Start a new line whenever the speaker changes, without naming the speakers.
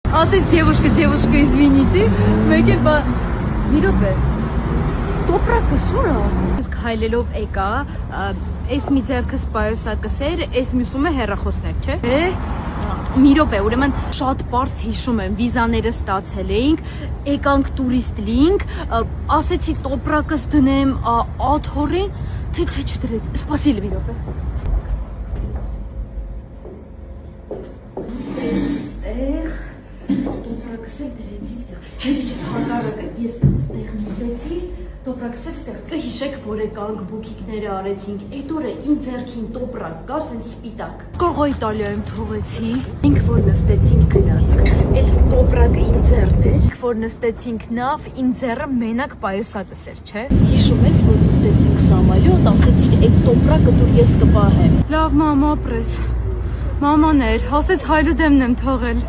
Ասես девушка, извините, մեկ էլ մի րոպե։ Տոպրակը սուրա։ Քայլելով եկա, այս մի ձեռքս պայուսակս էր, այս մյուսում է հեռախոսներ, չէ։ Մի րոպե, ուրեմն շատ պարզ հիշում եմ, վիզաները ստացել էինք, եկանք տուրիստ լինք, ասեցի տոպրակս դնեմ աթորին, թե չդրեց, սպասիլի մի րոպե։ Տոպրակս էլ դրեցի ստեղ, չէ, հակառակը, ես ստեղ նստեցի, տոպրակս էլ ստեղ, կհիշեք, որ եկանք բուքիկները արեցինք, էդ օրը իմ ձեռքին տոպրակ կար, սենց սպիտակ, կողո Իտալիայում թողեցի, ինք որ նստեցինք գնացք, էդ տոպրակը իմ ձեռն էր, որ նստեցինք նավ, իմ ձեռը մենակ պայուսակս էր, չէ, հիշում ես, որ նստեցինք սամալյոտ, ասեցին, էդ տոպրակը դուր ես կպահեմ, լավ մամա պրես, մաման էր, ասեց հայլու դեմն եմ թողել